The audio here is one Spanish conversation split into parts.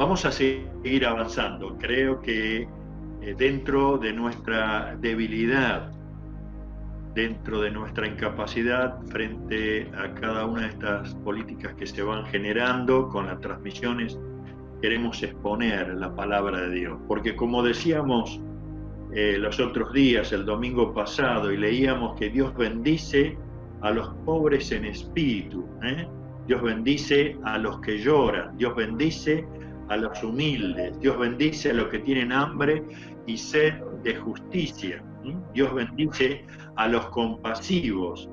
Vamos a seguir avanzando. Creo que dentro de nuestra debilidad, dentro de nuestra incapacidad frente a cada una de estas políticas que se van generando con las transmisiones, queremos exponer la palabra de Dios. Porque como decíamos los otros días, el domingo pasado, y leíamos que Dios bendice a los pobres en espíritu, Dios bendice a los que lloran, Dios bendice a los humildes, Dios bendice a los que tienen hambre y sed de justicia, Dios bendice a los compasivos,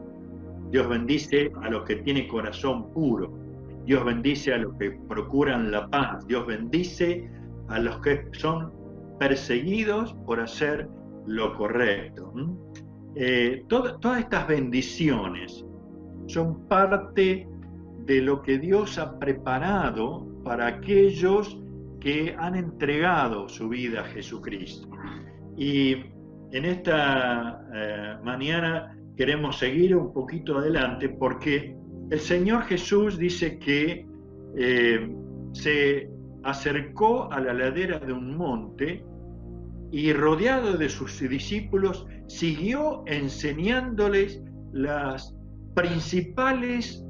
Dios bendice a los que tienen corazón puro, Dios bendice a los que procuran la paz, Dios bendice a los que son perseguidos por hacer lo correcto. Todas estas bendiciones son parte de lo que Dios ha preparado para aquellos que han entregado su vida a Jesucristo. Y en esta mañana queremos seguir un poquito adelante porque el Señor Jesús dice que se acercó a la ladera de un monte y rodeado de sus discípulos siguió enseñándoles las principales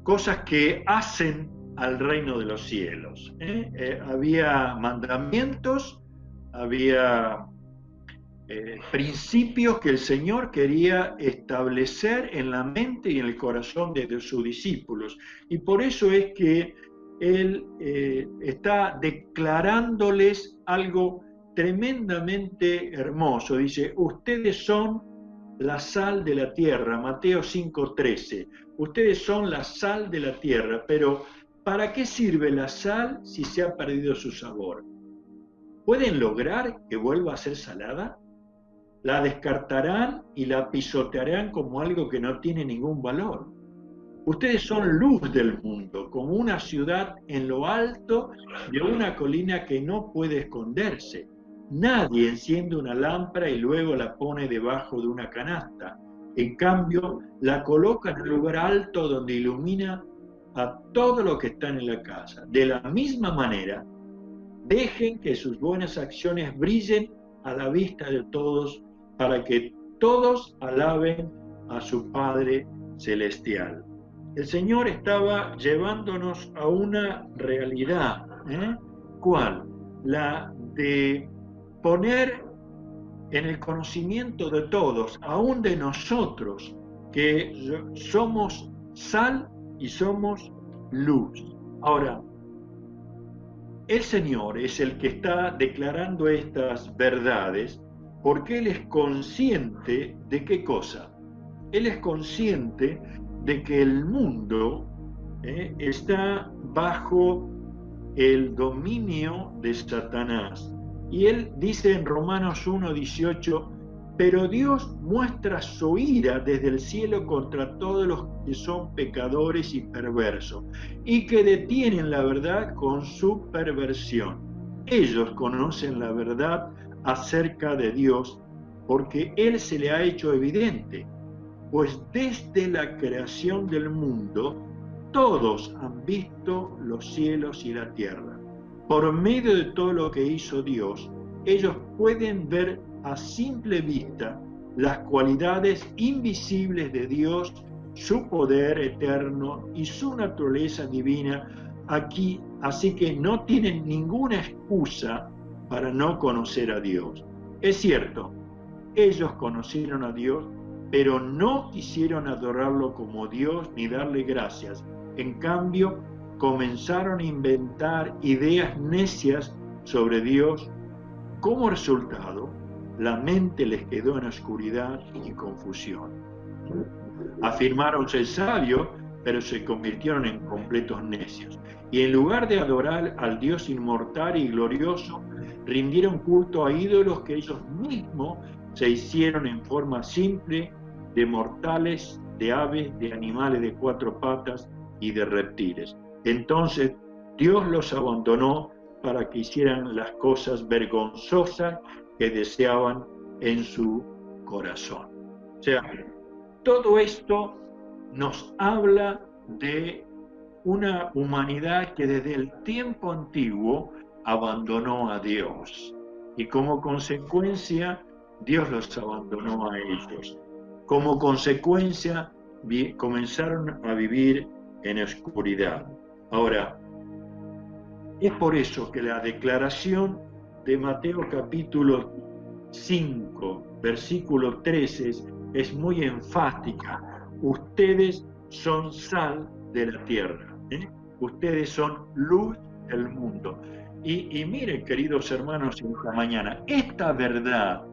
cosas que hacen al reino de los cielos. Había mandamientos, había principios que el Señor quería establecer en la mente y en el corazón de sus discípulos. Y por eso es que Él está declarándoles algo tremendamente hermoso. Dice, ustedes son la sal de la tierra, Mateo 5:13. Ustedes son la sal de la tierra, pero ¿para qué sirve la sal si se ha perdido su sabor? ¿Pueden lograr que vuelva a ser salada? La descartarán y la pisotearán como algo que no tiene ningún valor. Ustedes son luz del mundo, como una ciudad en lo alto de una colina que no puede esconderse. Nadie enciende una lámpara y luego la pone debajo de una canasta. En cambio, la coloca en un lugar alto donde ilumina a todo lo que está en la casa. De la misma manera, dejen que sus buenas acciones brillen a la vista de todos, para que todos alaben a su Padre Celestial. El Señor estaba llevándonos a una realidad. ¿Cuál? La de poner en el conocimiento de todos, aún de nosotros, que somos sal y somos luz. Ahora, el Señor es el que está declarando estas verdades porque Él es consciente de qué cosa. Él es consciente de que el mundo está bajo el dominio de Satanás. Y Él dice en Romanos 1:18, pero Dios muestra su ira desde el cielo contra todos los que son pecadores y perversos, y que detienen la verdad con su perversión. Ellos conocen la verdad acerca de Dios, porque Él se le ha hecho evidente, pues desde la creación del mundo, todos han visto los cielos y la tierra. Por medio de todo lo que hizo Dios, ellos pueden ver a simple vista las cualidades invisibles de Dios, su poder eterno y su naturaleza divina aquí, así que no tienen ninguna excusa para no conocer a Dios. Es cierto, ellos conocieron a Dios, pero no quisieron adorarlo como Dios ni darle gracias. En cambio, comenzaron a inventar ideas necias sobre Dios. Como resultado, la mente les quedó en oscuridad y confusión. Afirmaron ser sabios, pero se convirtieron en completos necios. Y en lugar de adorar al Dios inmortal y glorioso, rindieron culto a ídolos que ellos mismos se hicieron en forma simple, de mortales, de aves, de animales de cuatro patas y de reptiles. Entonces Dios los abandonó para que hicieran las cosas vergonzosas que deseaban en su corazón. O sea, todo esto nos habla de una humanidad que desde el tiempo antiguo abandonó a Dios. Y como consecuencia, Dios los abandonó a ellos. Como consecuencia, comenzaron a vivir en oscuridad. Ahora, es por eso que la declaración de Mateo capítulo 5, versículo 13, es muy enfática. Ustedes son sal de la tierra, ¿eh? Ustedes son luz del mundo. Y miren, queridos hermanos, en esta mañana, esta verdad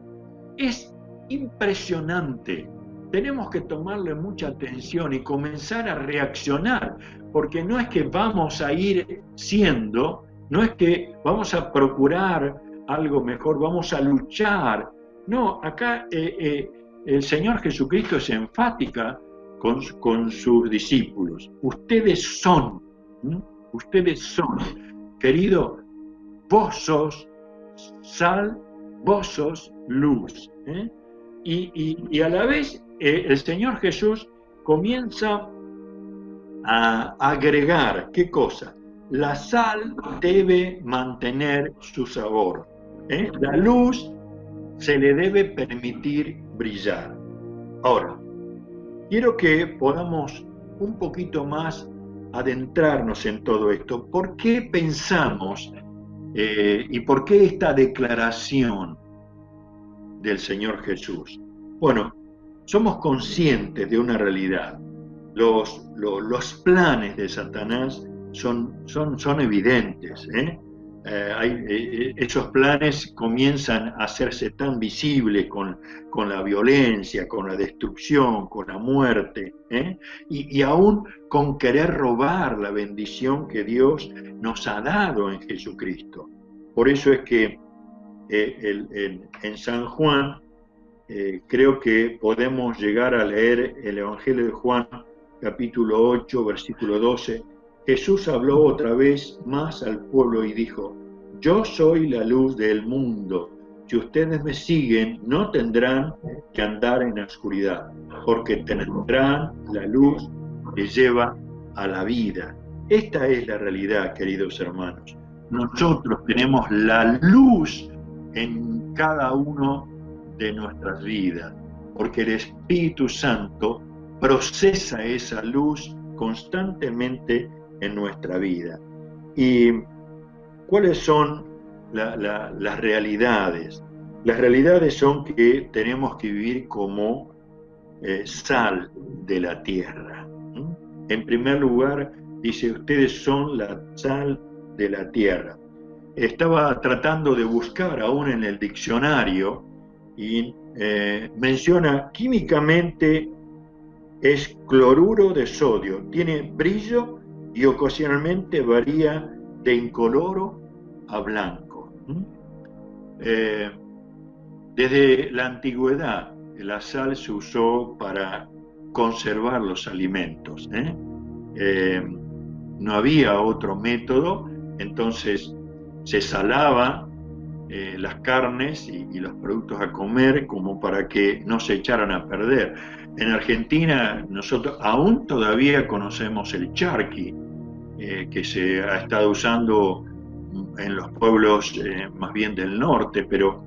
es impresionante. Tenemos que tomarle mucha atención y comenzar a reaccionar, porque no es que vamos a ir siendo, no es que vamos a procurar algo mejor, vamos a luchar. No, acá el Señor Jesucristo es enfática con sus discípulos. Ustedes son, querido, vos sos sal, vos sos luz. Y a la vez el Señor Jesús comienza a agregar, ¿qué cosa? La sal debe mantener su sabor. La luz se le debe permitir brillar. Ahora, quiero que podamos un poquito más adentrarnos en todo esto. ¿Por qué pensamos y por qué esta declaración del Señor Jesús? Bueno, somos conscientes de una realidad. Los planes de Satanás son evidentes. Esos planes comienzan a hacerse tan visibles con la violencia, con la destrucción, con la muerte, y aún con querer robar la bendición que Dios nos ha dado en Jesucristo. Por eso es que en San Juan creo que podemos llegar a leer el Evangelio de Juan, capítulo 8, versículo 12. Jesús habló otra vez más al pueblo y dijo: yo soy la luz del mundo. Si ustedes me siguen, no tendrán que andar en la oscuridad, porque tendrán la luz que lleva a la vida. Esta es la realidad, queridos hermanos. Nosotros tenemos la luz en cada uno de nuestras vidas, porque el Espíritu Santo procesa esa luz constantemente en nuestra vida. ¿Y cuáles son las realidades? Las realidades son que tenemos que vivir como sal de la tierra. En primer lugar, dice, ustedes son la sal de la tierra. Estaba tratando de buscar aún en el diccionario y menciona químicamente es cloruro de sodio, tiene brillo y ocasionalmente varía de incoloro a blanco. Desde la antigüedad la sal se usó para conservar los alimentos. No había otro método, entonces se salaban las carnes y los productos a comer como para que no se echaran a perder. En Argentina nosotros aún todavía conocemos el charqui, que se ha estado usando en los pueblos más bien del norte, pero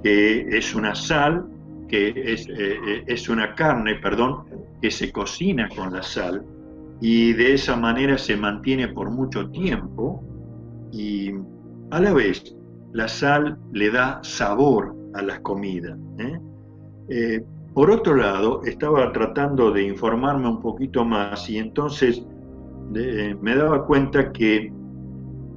que es una sal, que es una carne, perdón, que se cocina con la sal y de esa manera se mantiene por mucho tiempo y a la vez la sal le da sabor a las comidas. Por otro lado, estaba tratando de informarme un poquito más y entonces me daba cuenta que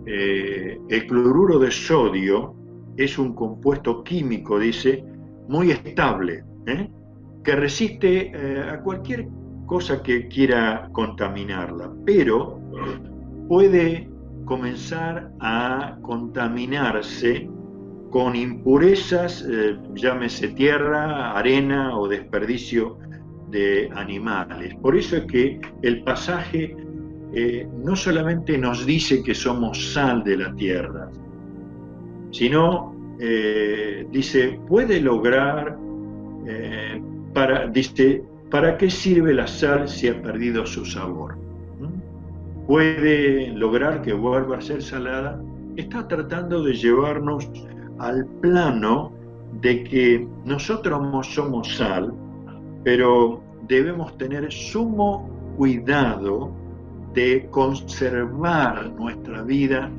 el cloruro de sodio es un compuesto químico, dice, muy estable, que resiste a cualquier cosa que quiera contaminarla, pero puede comenzar a contaminarse con impurezas, llámese tierra, arena o desperdicio de animales. Por eso es que el pasaje no solamente nos dice que somos sal de la tierra, sino dice, puede lograr, dice, ¿para qué sirve la sal si ha perdido su sabor? puede lograr que vuelva a ser salada, está tratando de llevarnos al plano de que nosotros no somos sal, pero debemos tener sumo cuidado de conservar nuestra vida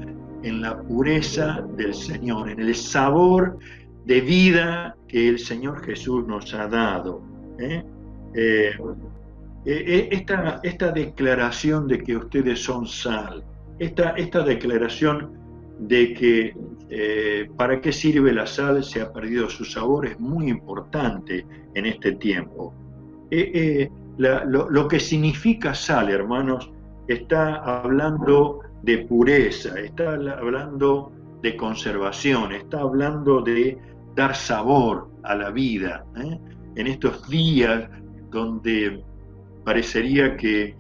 en la pureza del Señor, en el sabor de vida que el Señor Jesús nos ha dado. Esta declaración de que ustedes son sal, esta declaración de que para qué sirve la sal, se ha perdido su sabor, es muy importante en este tiempo. Lo que significa sal, hermanos, está hablando de pureza, está hablando de conservación, está hablando de dar sabor a la vida. En estos días donde parecería que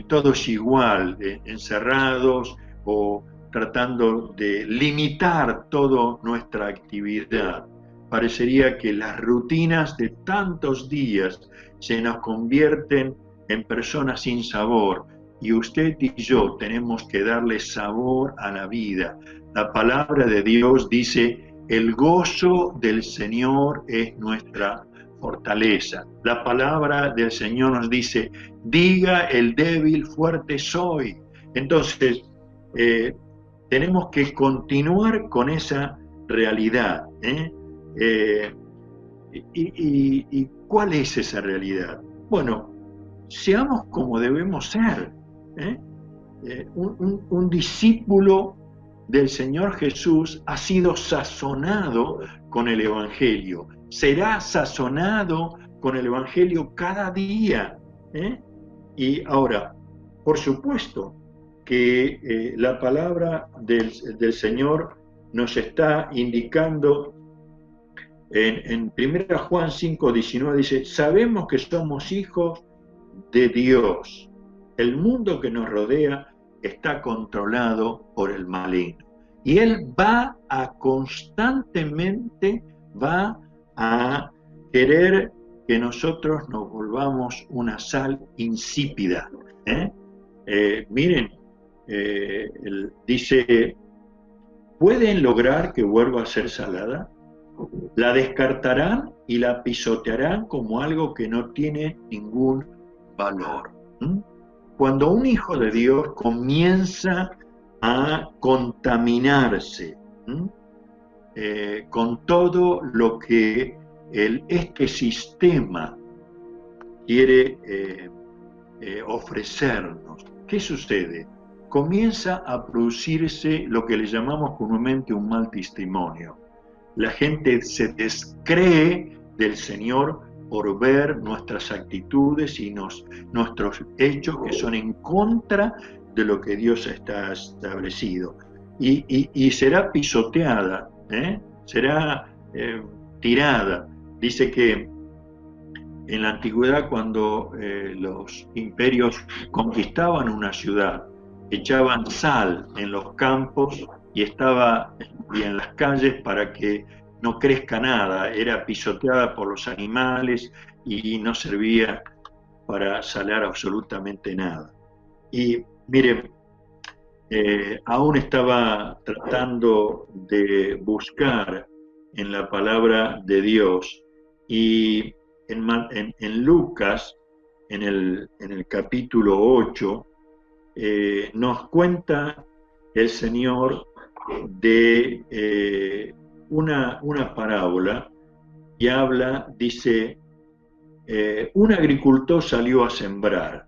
todo es igual, encerrados o tratando de limitar toda nuestra actividad. Parecería que las rutinas de tantos días se nos convierten en personas sin sabor, y usted y yo tenemos que darle sabor a la vida. La palabra de Dios dice: el gozo del Señor es nuestra fortaleza. La palabra del Señor nos dice: diga el débil, fuerte soy. Entonces, tenemos que continuar con esa realidad. ¿Y cuál es esa realidad? Bueno, seamos como debemos ser. Un discípulo del Señor Jesús ha sido sazonado con el Evangelio. Será sazonado con el Evangelio cada día. Y ahora, por supuesto que la palabra del Señor nos está indicando en 1 Juan 5:19, dice: sabemos que somos hijos de Dios. El mundo que nos rodea está controlado por el maligno. Y Él constantemente va a querer que nosotros nos volvamos una sal insípida. Miren, dice: ¿pueden lograr que vuelva a ser salada? La descartarán y la pisotearán como algo que no tiene ningún valor. Cuando un hijo de Dios comienza a contaminarse con todo lo que este sistema quiere ofrecernos, ¿qué sucede? Comienza a producirse lo que le llamamos comúnmente un mal testimonio. La gente se descree del Señor por ver nuestras actitudes y nuestros hechos que son en contra de lo que Dios está establecido. Y será pisoteada, será tirada. Dice que en la antigüedad, cuando los imperios conquistaban una ciudad, echaban sal en los campos y en las calles para que no crezca nada, era pisoteada por los animales y no servía para salar absolutamente nada. Y miren, aún estaba tratando de buscar en la palabra de Dios, y en Lucas, en el capítulo 8, nos cuenta el Señor de una parábola, y dice: un agricultor salió a sembrar.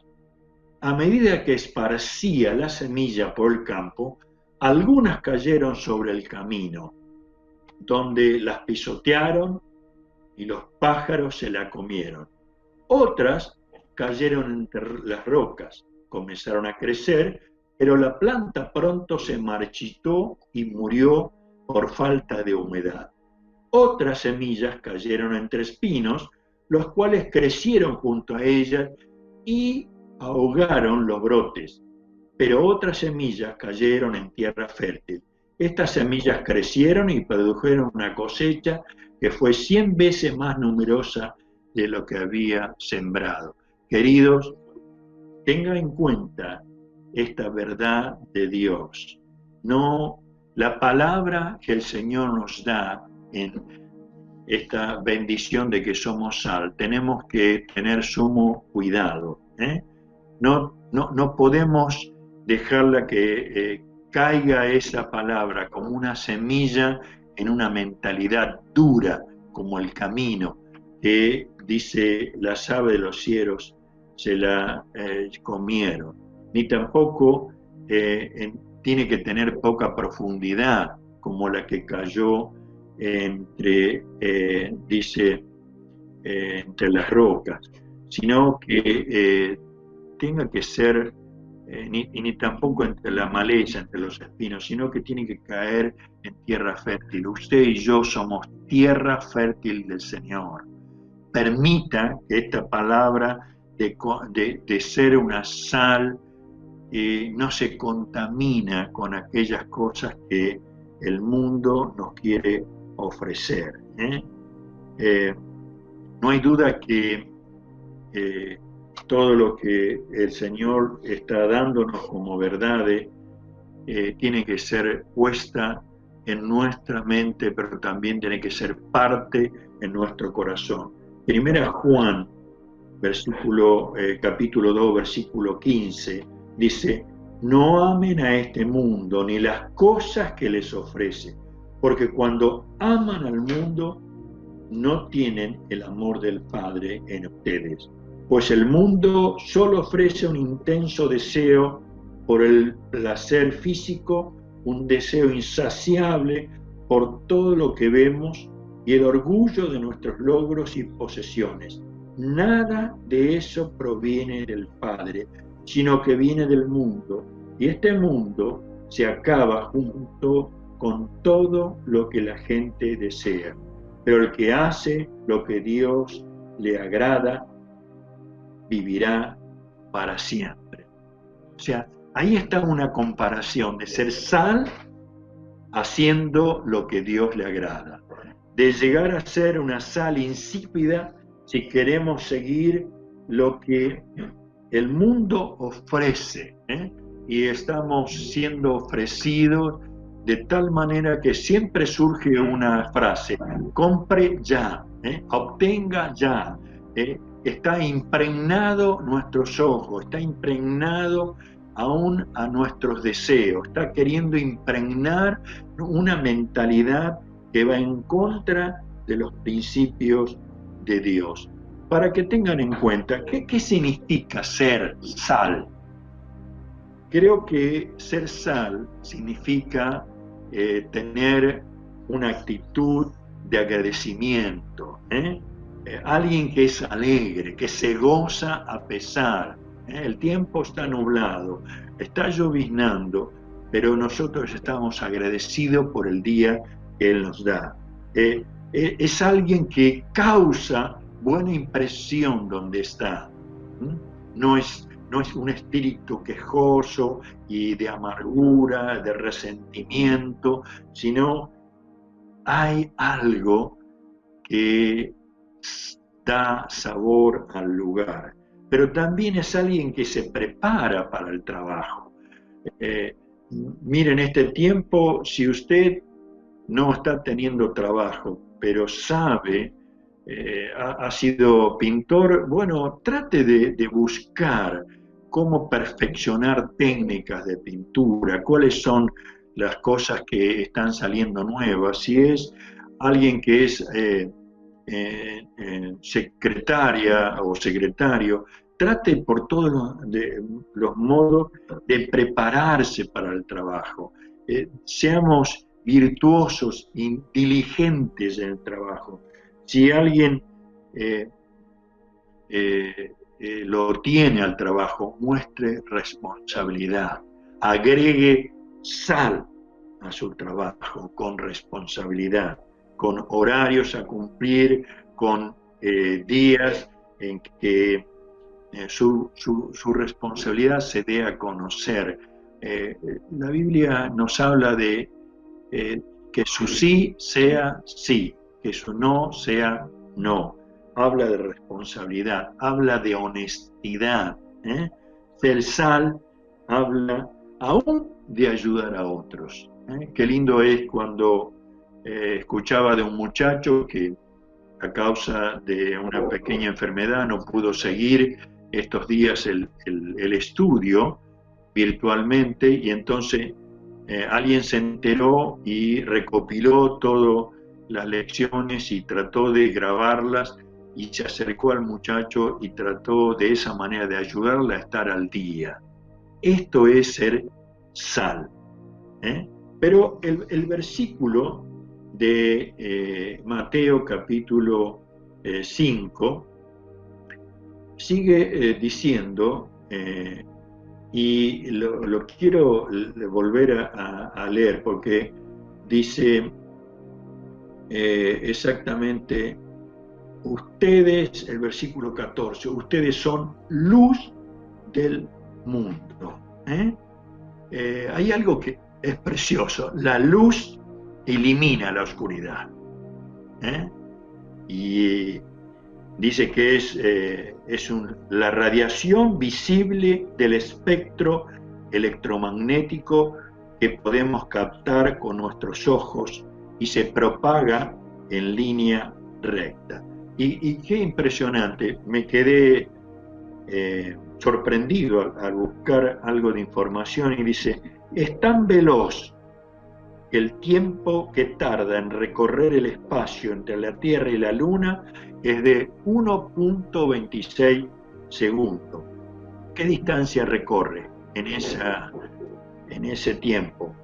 A medida que esparcía la semilla por el campo, algunas cayeron sobre el camino, donde las pisotearon y los pájaros se la comieron. Otras cayeron entre las rocas, comenzaron a crecer, pero la planta pronto se marchitó y murió por falta de humedad. Otras semillas cayeron entre espinos, los cuales crecieron junto a ellas y ahogaron los brotes. Pero otras semillas cayeron en tierra fértil. Estas semillas crecieron y produjeron una cosecha que fue 100 veces más numerosa de lo que había sembrado. Queridos, tengan en cuenta esta verdad de Dios. No la palabra que el Señor nos da en esta bendición de que somos sal. Tenemos que tener sumo cuidado. No podemos dejarla que caiga esa palabra como una semilla en una mentalidad dura como el camino, que dice las aves de los cielos se la comieron. Ni tampoco tiene que tener poca profundidad como la que cayó entre, entre las rocas, sino que tenga que ser, ni tampoco entre la maleza, entre los espinos, sino que tiene que caer en tierra fértil. Usted y yo somos tierra fértil del Señor. Permita que esta palabra de ser una sal no se contamina con aquellas cosas que el mundo nos quiere ofrecer. No hay duda que todo lo que el Señor está dándonos como verdades tiene que ser puesta en nuestra mente, pero también tiene que ser parte en nuestro corazón. Primera Juan, capítulo 2, versículo 15, dice: no amen a este mundo ni las cosas que les ofrece, porque cuando aman al mundo no tienen el amor del Padre en ustedes, pues el mundo solo ofrece un intenso deseo por el placer físico, un deseo insaciable por todo lo que vemos y el orgullo de nuestros logros y posesiones. Nada de eso proviene del Padre, sino que viene del mundo, y este mundo se acaba junto con todo lo que la gente desea. Pero el que hace lo que Dios le agrada, vivirá para siempre. O sea, ahí está una comparación de ser sal haciendo lo que Dios le agrada. De llegar a ser una sal insípida si queremos seguir lo que el mundo ofrece, y estamos siendo ofrecidos de tal manera que siempre surge una frase: compre ya, obtenga ya. Está impregnado nuestros ojos, está impregnado aún a nuestros deseos, está queriendo impregnar una mentalidad que va en contra de los principios de Dios. Para que tengan en cuenta, ¿qué significa ser sal? Creo que ser sal significa tener una actitud de agradecimiento, alguien que es alegre, que se goza a pesar. El tiempo está nublado, está lloviznando, pero nosotros estamos agradecidos por el día que Él nos da. Es alguien que causa buena impresión donde está. No es un espíritu quejoso y de amargura, de resentimiento, sino hay algo que da sabor al lugar. Pero también es alguien que se prepara para el trabajo. Miren, este tiempo, si usted no está teniendo trabajo, pero sabe, ha sido pintor, bueno, trate de buscar cómo perfeccionar técnicas de pintura, cuáles son las cosas que están saliendo nuevas. Si es alguien que es secretaria o secretario, trate por todos los modos de prepararse para el trabajo. Seamos virtuosos y diligentes en el trabajo. Si alguien lo tiene al trabajo, muestre responsabilidad, agregue sal a su trabajo con responsabilidad, con horarios a cumplir, con días en que su responsabilidad se dé a conocer. La Biblia nos habla de que su sí sea sí, que su no sea no. Habla de responsabilidad, habla de honestidad. Ser sal habla aún de ayudar a otros. Qué lindo es cuando escuchaba de un muchacho que a causa de una pequeña enfermedad no pudo seguir estos días el estudio virtualmente, y entonces alguien se enteró y recopiló todas las lecciones y trató de grabarlas, y se acercó al muchacho y trató de esa manera de ayudarle a estar al día. Esto es ser sal. Pero el versículo de Mateo capítulo 5 sigue diciendo, y lo quiero volver a leer porque dice exactamente, ustedes, el versículo 14, ustedes son luz del mundo. Hay algo que es precioso: la luz elimina la oscuridad. Y dice que es la radiación visible del espectro electromagnético que podemos captar con nuestros ojos y se propaga en línea recta. Y qué impresionante, me quedé sorprendido al buscar algo de información, y dice, es tan veloz el tiempo que tarda en recorrer el espacio entre la Tierra y la Luna es de 1.26 segundos. ¿Qué distancia recorre en ese tiempo?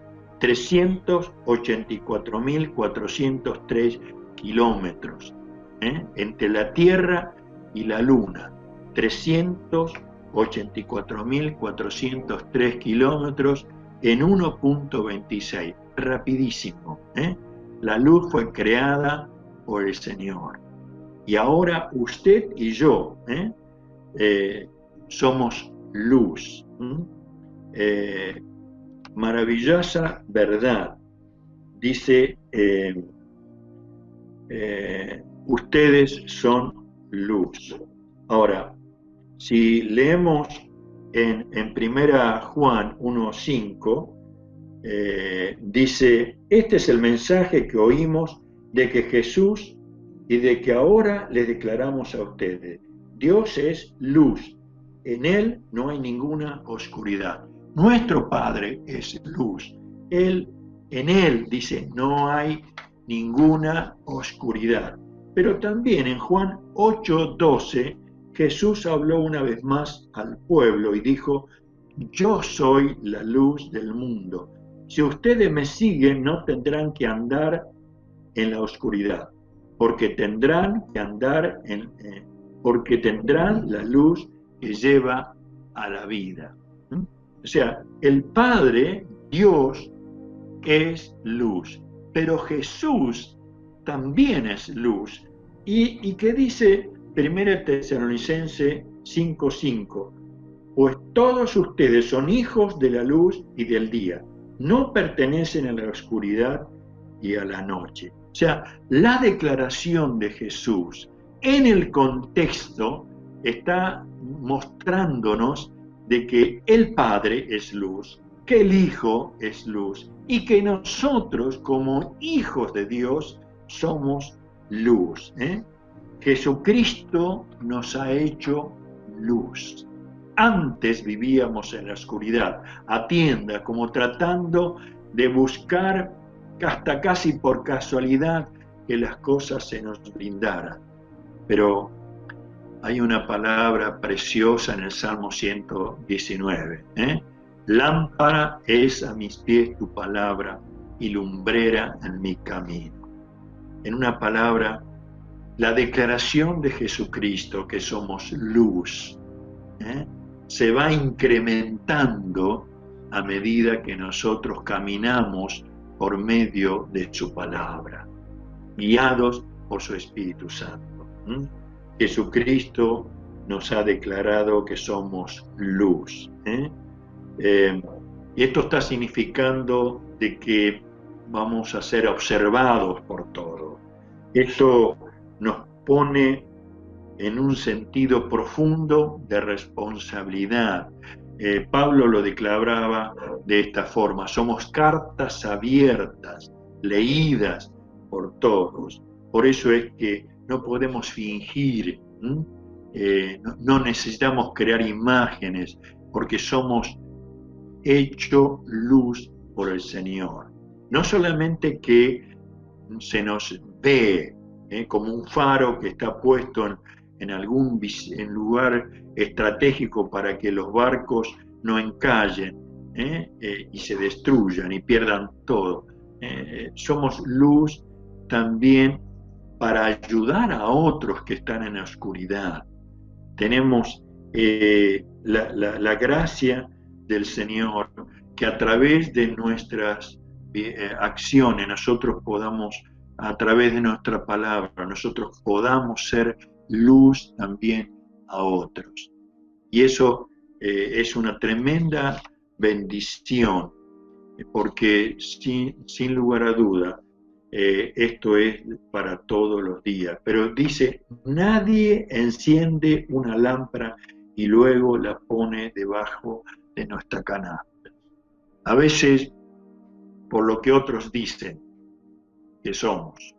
384.403 kilómetros entre la Tierra y la Luna. 384.403 kilómetros en 1.26. Rapidísimo. La luz fue creada por el Señor. Y ahora usted y yo somos luz. Maravillosa verdad. Dice, ustedes son luz. Ahora, si leemos en Primera Juan 1:5, dice, este es el mensaje que oímos de que Jesús y de que ahora les declaramos a ustedes. Dios es luz, en Él no hay ninguna oscuridad. Nuestro Padre es luz, en Él, dice, no hay ninguna oscuridad. Pero también en Juan 8:12, Jesús habló una vez más al pueblo y dijo, yo soy la luz del mundo. Si ustedes me siguen, no tendrán que andar en la oscuridad, porque tendrán la luz que lleva a la vida. O sea, el Padre, Dios, es luz, pero Jesús también es luz. ¿Y qué dice 1 Tesalonicenses 5:5? Pues todos ustedes son hijos de la luz y del día, no pertenecen a la oscuridad y a la noche. O sea, la declaración de Jesús en el contexto está mostrándonos de que el Padre es luz, que el Hijo es luz y que nosotros como hijos de Dios somos luz. Jesucristo nos ha hecho luz. Antes vivíamos en la oscuridad, a tiendas, como tratando de buscar hasta casi por casualidad que las cosas se nos brindaran. Pero hay una palabra preciosa en el Salmo 119. Lámpara es a mis pies tu palabra y lumbrera en mi camino. En una palabra, la declaración de Jesucristo que somos luz, se va incrementando a medida que nosotros caminamos por medio de su palabra, guiados por su Espíritu Santo. Jesucristo nos ha declarado que somos luz. Y esto está significando de que vamos a ser observados por todos. Esto nos pone en un sentido profundo de responsabilidad, Pablo lo declaraba de esta forma: somos cartas abiertas, leídas por todos. Por eso es que no podemos fingir, no necesitamos crear imágenes, porque somos hecho luz por el Señor. No solamente que se nos ve como un faro que está puesto en algún lugar estratégico para que los barcos no encallen y se destruyan y pierdan todo. Somos luz también para ayudar a otros que están en la oscuridad. Tenemos la gracia del Señor, que a través de nuestras acciones nosotros podamos, a través de nuestra palabra, nosotros podamos ser luz también a otros. Y eso es una tremenda bendición, porque sin lugar a duda, esto es para todos los días. Pero dice, nadie enciende una lámpara y luego la pone debajo de nuestra canasta. A veces, por lo que otros dicen que somos,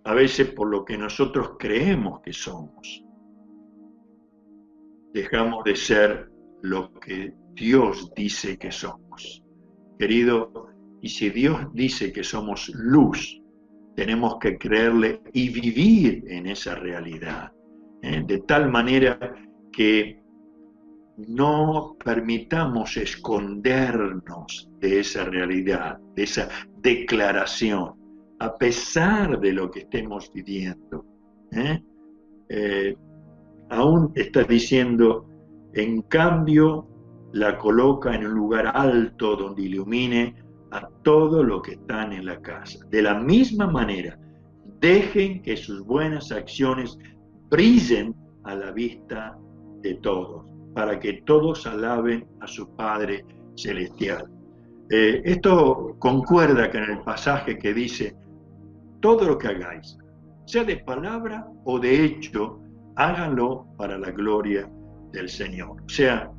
a veces por lo que nosotros creemos que somos, dejamos de ser lo que Dios dice que somos. Querido, y si Dios dice que somos luz, tenemos que creerle y vivir en esa realidad, de tal manera que no permitamos escondernos de esa realidad, de esa declaración, a pesar de lo que estemos viviendo. Aún está diciendo, en cambio, la coloca en un lugar alto donde ilumine a todos los que están en la casa. De la misma manera, dejen que sus buenas acciones brillen a la vista de todos, para que todos alaben a su Padre Celestial. Esto concuerda con el pasaje que dice, todo lo que hagáis, sea de palabra o de hecho, háganlo para la gloria del Señor. O sea,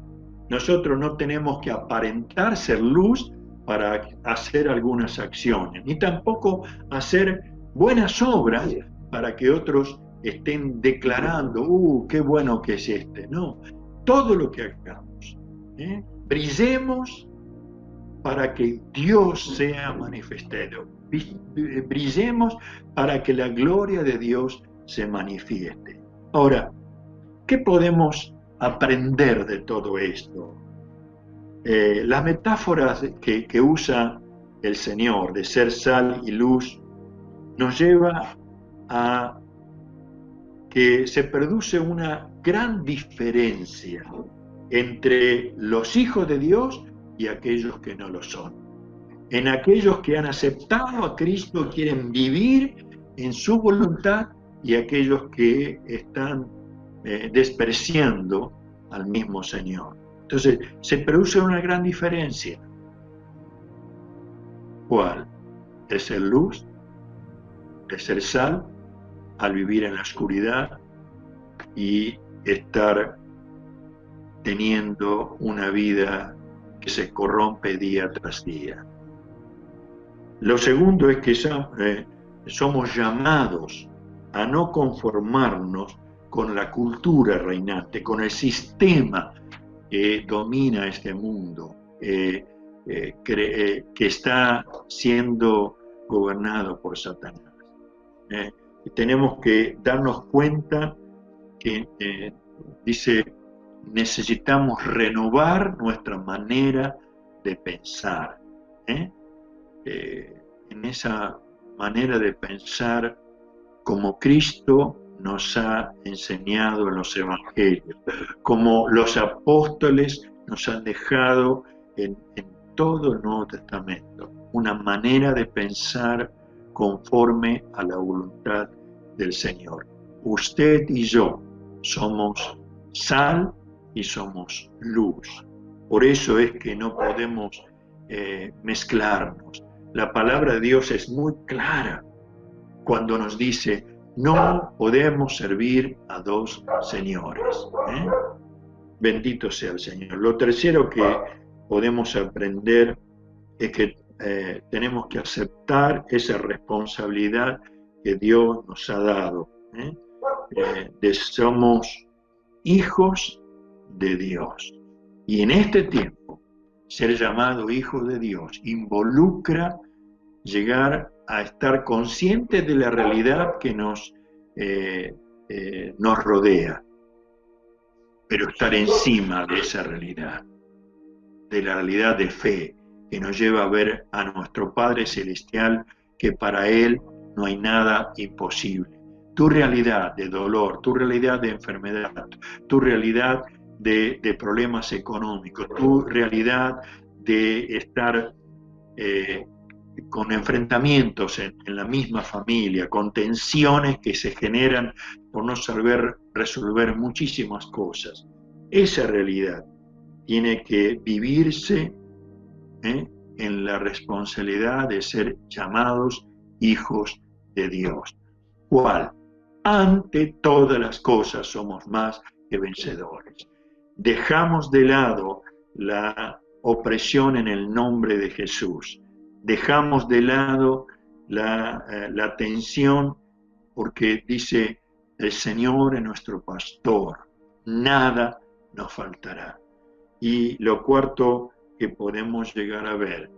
nosotros no tenemos que aparentar ser luz para hacer algunas acciones, ni tampoco hacer buenas obras para que otros estén declarando, qué bueno que es este. No, todo lo que hagamos, brillemos para que Dios sea manifestado, brillemos para que la gloria de Dios se manifieste. Ahora, ¿qué podemos aprender de todo esto? Las metáforas que usa el Señor de ser sal y luz nos lleva a que se produce una gran diferencia entre los hijos de Dios y aquellos que no lo son. En aquellos que han aceptado a Cristo, quieren vivir en su voluntad, y aquellos que están despreciando al mismo Señor. Entonces, se produce una gran diferencia. ¿Cuál? De ser luz, de ser sal, al vivir en la oscuridad y estar teniendo una vida que se corrompe día tras día. Lo segundo es que somos llamados a no conformarnos con la cultura reinante, con el sistema que domina este mundo, que está siendo gobernado por Satanás. Tenemos que darnos cuenta que, dice, necesitamos renovar nuestra manera de pensar. En esa manera de pensar como Cristo nos ha enseñado en los evangelios, como los apóstoles nos han dejado en todo el Nuevo Testamento, una manera de pensar conforme a la voluntad del Señor. Usted y yo somos sal y somos luz. Por eso es que no podemos mezclarnos. La palabra de Dios es muy clara cuando nos dice, no podemos servir a dos señores. Bendito sea el Señor. Lo tercero que podemos aprender es que tenemos que aceptar esa responsabilidad que Dios nos ha dado. Somos hijos de Dios. Y en este tiempo, ser llamado hijo de Dios involucra llegar a estar conscientes de la realidad que nos rodea, pero estar encima de esa realidad, de la realidad de fe que nos lleva a ver a nuestro Padre Celestial, que para Él no hay nada imposible. Tu realidad de dolor, tu realidad de enfermedad, tu realidad de problemas económicos, tu realidad de estar con enfrentamientos en la misma familia, con tensiones que se generan por no saber resolver muchísimas cosas. Esa realidad tiene que vivirse en la responsabilidad de ser llamados hijos de Dios. ¿Cuál? Ante todas las cosas somos más que vencedores. Dejamos de lado la opresión en el nombre de Jesús. Dejamos de lado la tensión, porque dice, el Señor es nuestro pastor, nada nos faltará. Y lo cuarto que podemos llegar a ver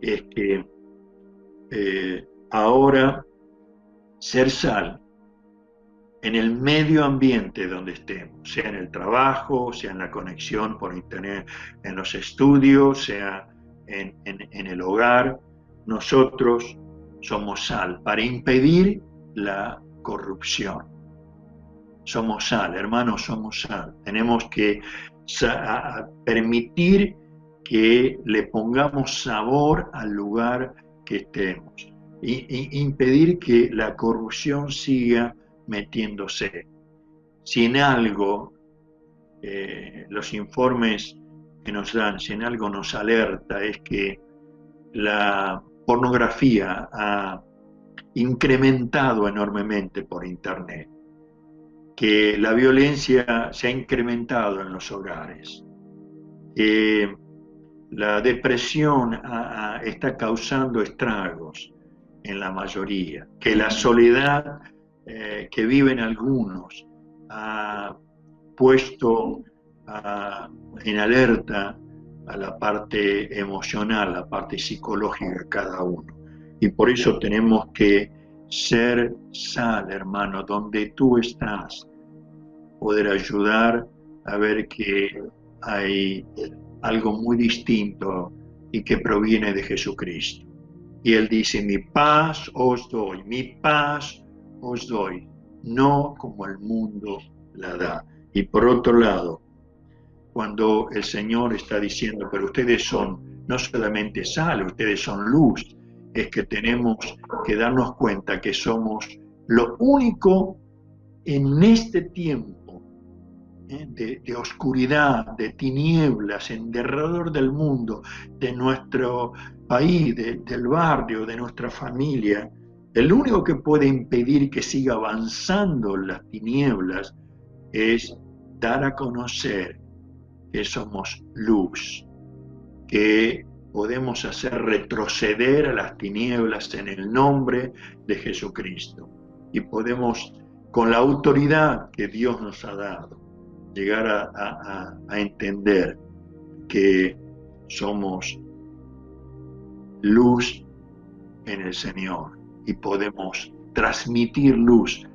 es que ahora ser sal en el medio ambiente donde estemos, sea en el trabajo, sea en la conexión por internet, en los estudios, sea en el hogar, nosotros somos sal para impedir la corrupción. Somos sal, hermanos, somos sal. Tenemos que permitir que le pongamos sabor al lugar que estemos y impedir que la corrupción siga metiéndose. Si en algo los informes que nos dan, si en algo nos alerta, es que la pornografía ha incrementado enormemente por internet, que la violencia se ha incrementado en los hogares, que la depresión está causando estragos en la mayoría, que la soledad que viven algunos ha puesto en alerta a la parte emocional, la parte psicológica de cada uno. Y por eso tenemos que ser sal, hermano, donde tú estás, poder ayudar a ver que hay algo muy distinto y que proviene de Jesucristo. Y Él dice, mi paz os doy, mi paz os doy, no como el mundo la da. Y por otro lado, cuando el Señor está diciendo, pero ustedes son no solamente sal, ustedes son luz, es que tenemos que darnos cuenta que somos lo único en este tiempo de oscuridad, de tinieblas, en derredor del mundo, de nuestro país, del barrio, de nuestra familia. El único que puede impedir que siga avanzando las tinieblas es dar a conocer que somos luz, que podemos hacer retroceder a las tinieblas en el nombre de Jesucristo. Y podemos, con la autoridad que Dios nos ha dado, llegar a entender que somos luz en el Señor y podemos transmitir luz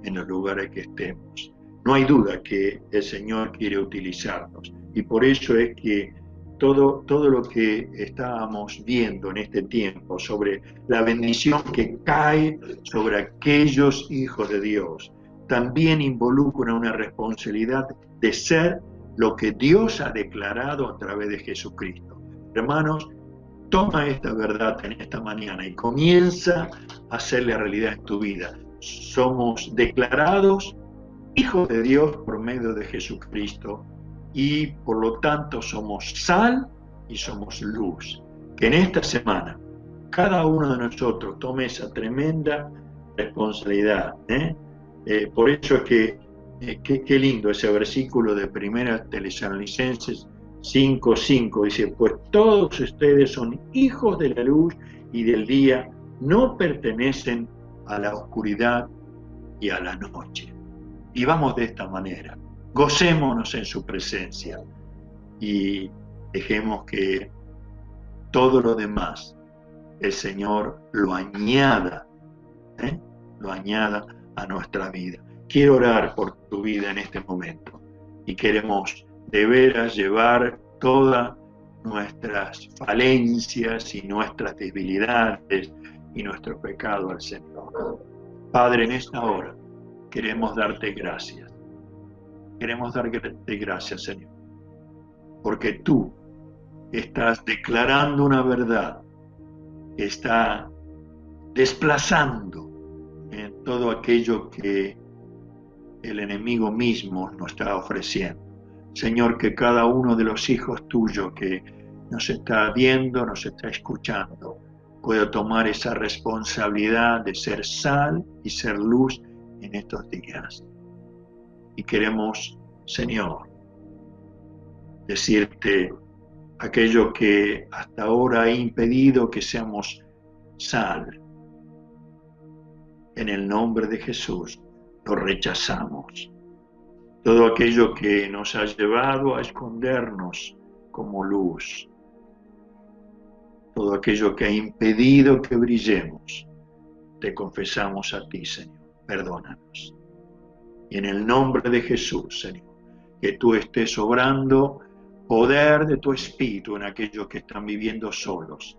en los lugares que estemos. No hay duda que el Señor quiere utilizarnos y por eso es que todo lo que estábamos viendo en este tiempo sobre la bendición que cae sobre aquellos hijos de Dios, también involucra una responsabilidad de ser lo que Dios ha declarado a través de Jesucristo. Hermanos, toma esta verdad en esta mañana y comienza a hacerle realidad en tu vida. Somos declarados hijos de Dios por medio de Jesucristo y por lo tanto somos sal y somos luz. Que en esta semana cada uno de nosotros tome esa tremenda responsabilidad. Por eso es que Qué lindo ese versículo de 1 Tesalonicenses 5:5. Dice, pues todos ustedes son hijos de la luz y del día, no pertenecen a la oscuridad y a la noche. Vivamos de esta manera, gocémonos en su presencia y dejemos que todo lo demás el Señor lo añada a nuestra vida. Quiero orar por tu vida en este momento y queremos de veras llevar todas nuestras falencias y nuestras debilidades y nuestro pecado al Señor. Padre, en esta hora queremos darte gracias. Queremos darte gracias, Señor, porque tú estás declarando una verdad que está desplazando en todo aquello que el enemigo mismo nos está ofreciendo. Señor, que cada uno de los hijos tuyos que nos está viendo, nos está escuchando, pueda tomar esa responsabilidad de ser sal y ser luz en estos días. Y queremos, Señor, decirte aquello que hasta ahora ha impedido que seamos sal. En el nombre de Jesús lo rechazamos. Todo aquello que nos ha llevado a escondernos como luz, todo aquello que ha impedido que brillemos, te confesamos a ti, Señor. Perdónanos. Y en el nombre de Jesús, Señor, que tú estés obrando poder de tu Espíritu en aquellos que están viviendo solos,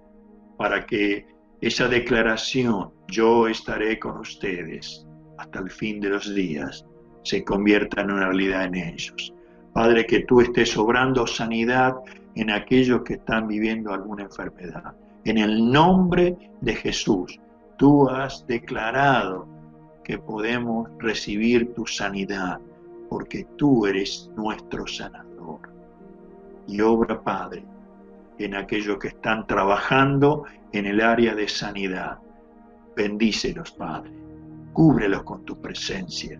para que esa declaración, yo estaré con ustedes hasta el fin de los días, se convierta en una realidad en ellos. Padre, que tú estés obrando sanidad en aquellos que están viviendo alguna enfermedad. En el nombre de Jesús, tú has declarado que podemos recibir tu sanidad, porque tú eres nuestro sanador. Y obra, Padre, en aquellos que están trabajando en el área de sanidad. Bendícelos, Padre. Cúbrelos con tu presencia.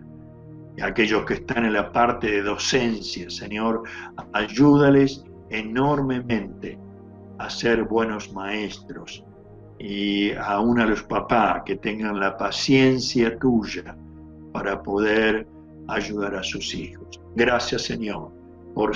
Y aquellos que están en la parte de docencia, Señor, ayúdales enormemente a ser buenos maestros. Y aún a los papás que tengan la paciencia tuya para poder ayudar a sus hijos. Gracias, Señor, por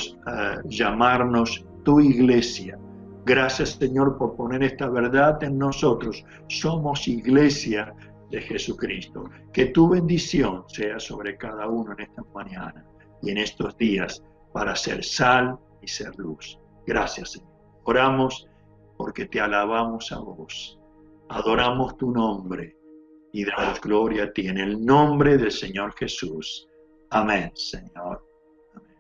llamarnos tu iglesia. Gracias, Señor, por poner esta verdad en nosotros. Somos iglesia de Jesucristo. Que tu bendición sea sobre cada uno en esta mañana y en estos días para ser sal y ser luz. Gracias, Señor. Oramos porque te alabamos a vos. Adoramos tu nombre y damos gloria a ti en el nombre del Señor Jesús. Amén, Señor. Amén.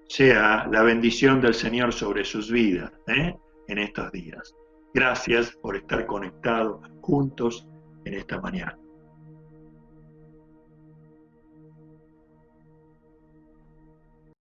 Sea la bendición del Señor sobre sus vidas en estos días. Gracias por estar conectados juntos en esta mañana.